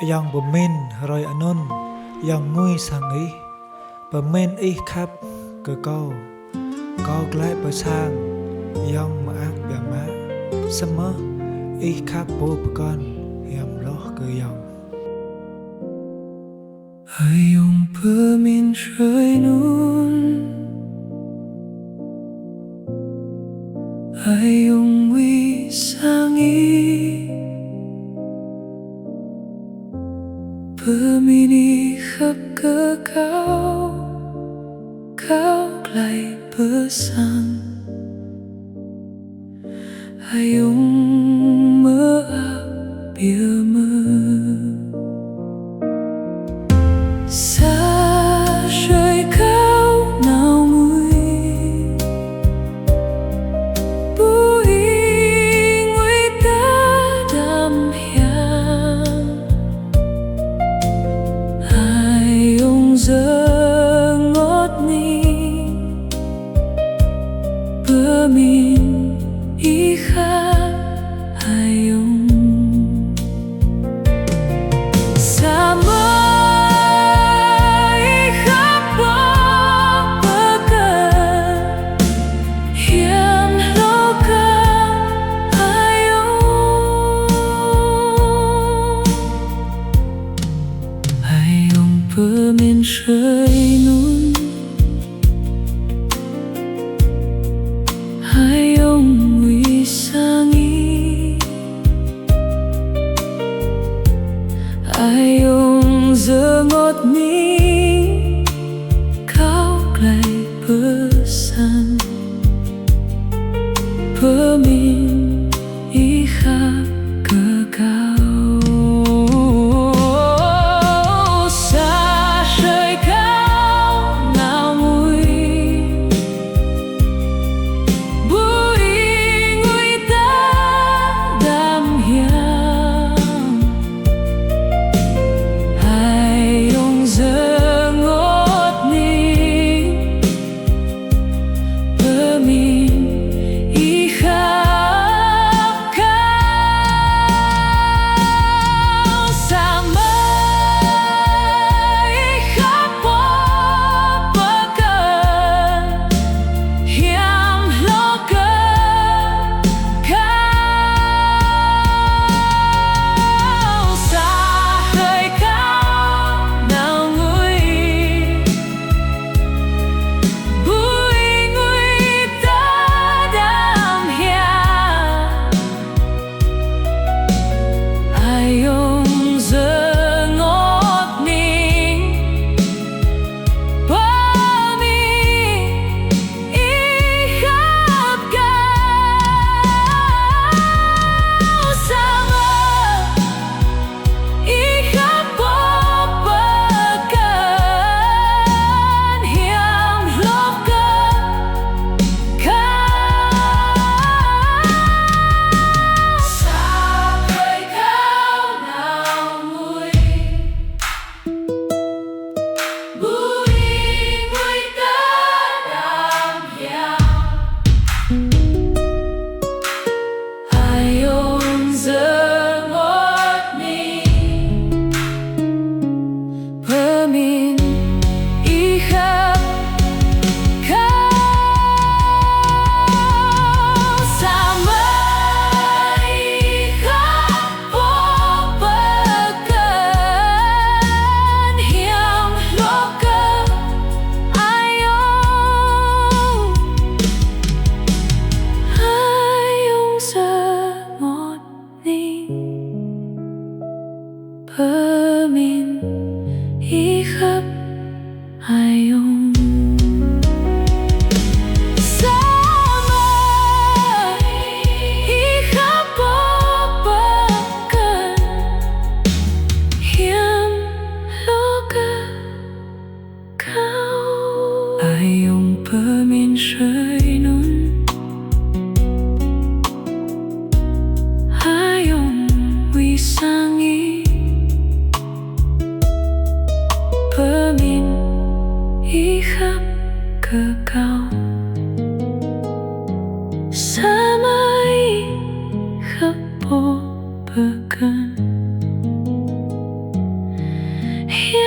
Ayong bermain roi anon yang ngui sang ý bermain ý khắp cơ câu câu gái bờ sang yang mà ác bè má sớm mơ ý khắp bố bờ con hiểm lo cơ yang Ayong bermain roi nun Ayong ngui sang ý bermain ý khắp cơ cao cao lại bờ sang Ayong mơ ác bia mơ xa trời cao nào nguy bùi nguy ta đam hiang Ayong giờ ngót ni bờ min ý khác Ayong xa mơ bermain roi nun Ayong ngui sang ý Ayong giờ ngót ni cao lại bờ sang bermain ý khác cơ cao bermin ý khắp Ayong xa mơ ý khắp bó bơ cần hiếm lô cơ cao Ayong bermin rơi nun Ayong quy sang ý bermin ý khắp cơ cao xa mãi khắp bó bơ cần hiu